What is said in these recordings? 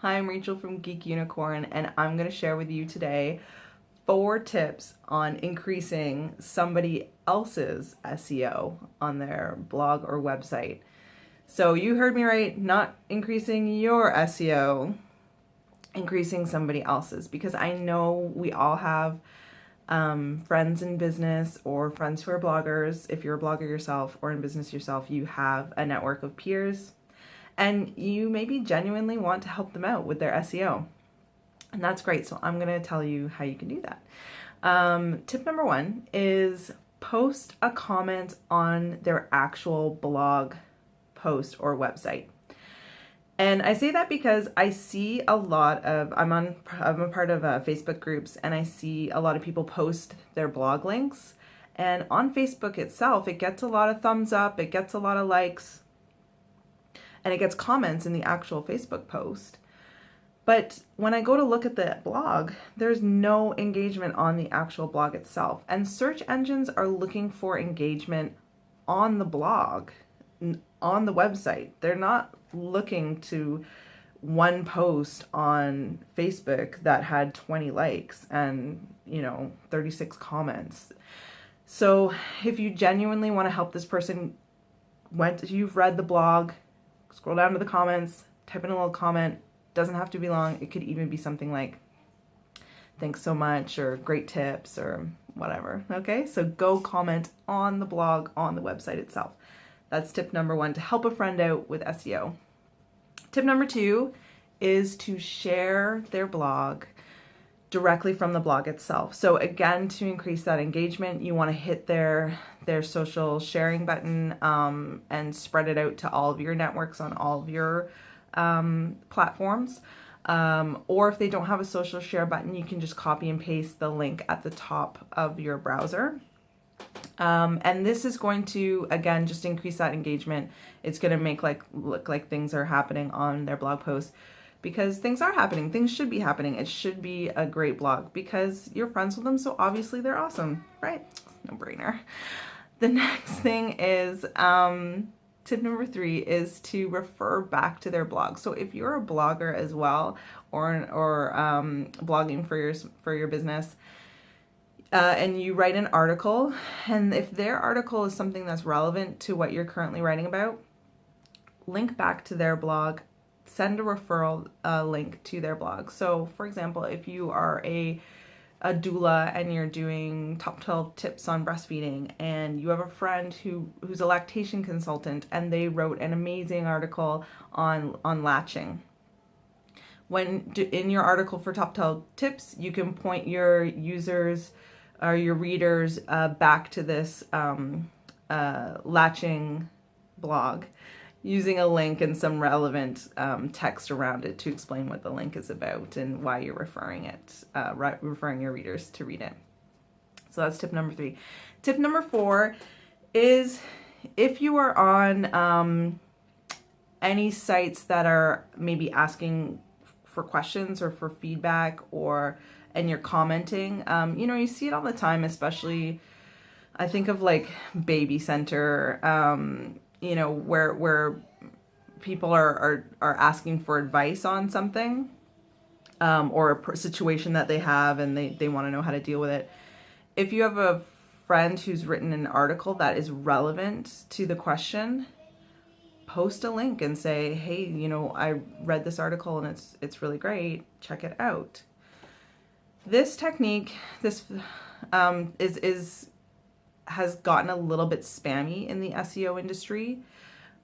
Hi, I'm Rachel from Geek Unicorn, and I'm going to share with you today 4 tips on increasing somebody else's SEO on their blog or website. So you heard me right, not increasing your SEO, increasing somebody else's, because I know we all have friends in business or friends who are bloggers. If you're a blogger yourself or in business yourself, you have a network of peers and you maybe genuinely want to help them out with their SEO. And that's great. So I'm going to tell you how you can do that. Tip number 1 is post a comment on their actual blog post or website. And I say that because I see a lot of, I'm a part of Facebook groups, and I see a lot of people post their blog links. And on Facebook itself, it gets a lot of thumbs up, it gets a lot of likes, and it gets comments in the actual Facebook post. But when I go to look at the blog, there's no engagement on the actual blog itself. And search engines are looking for engagement on the blog, on the website. They're not looking to one post on Facebook that had 20 likes and, 36 comments. So if you genuinely want to help this person, you've read the blog, scroll down to the comments, type in a little comment. Doesn't have to be long. It could even be something like, thanks so much, or great tips, or whatever. Okay, so go comment on the blog, on the website itself. That's tip number 1, to help a friend out with SEO. Tip number 2 is to share their blog directly from the blog itself. So again, to increase that engagement, you want to hit their social sharing button and spread it out to all of your networks on all of your platforms. Or if they don't have a social share button, you can just copy and paste the link at the top of your browser. And this is going to, again, just increase that engagement. It's going to look like things are happening on their blog post, because things are happening. Things should be happening. It should be a great blog because you're friends with them, so obviously they're awesome, right? No brainer. The next thing is, tip number 3 is to refer back to their blog. So if you're a blogger as well, or blogging for your business, and you write an article, and if their article is something that's relevant to what you're currently writing about, link back to their blog, send a referral link to their blog. So for example, if you are a doula and you're doing top 12 tips on breastfeeding, and you have a friend who's a lactation consultant and they wrote an amazing article on latching. In your article for top 12 tips, you can point your users or your readers back to this latching blog using a link and some relevant text around it to explain what the link is about and why you're referring your readers to read it. So that's tip number 3. Tip number 4 is, if you are on any sites that are maybe asking for questions or for feedback, and you're commenting, you see it all the time, especially I think of like Baby Center, where people are asking for advice on something, or a situation that they have, and they want to know how to deal with it. If you have a friend who's written an article that is relevant to the question, post a link and say, hey, I read this article and it's really great. Check it out. This technique, has gotten a little bit spammy in the SEO industry.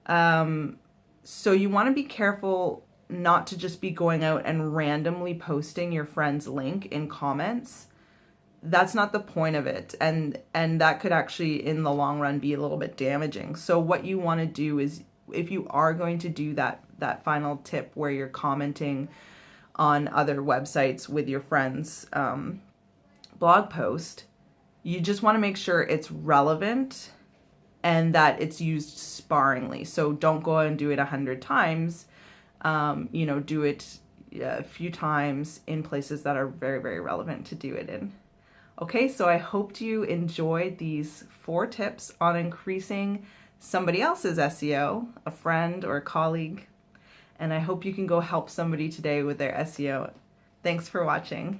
So you want to be careful not to just be going out and randomly posting your friend's link in comments. That's not the point of it. And that could actually, in the long run, be a little bit damaging. So what you want to do is, if you are going to do that final tip where you're commenting on other websites with your friend's blog post, you just want to make sure it's relevant and that it's used sparingly. So don't go and do it 100 times. Do it a few times in places that are very, very relevant to do it in. Okay, so I hope you enjoyed these 4 tips on increasing somebody else's SEO, a friend or a colleague. and I hope you can go help somebody today with their SEO. Thanks for watching.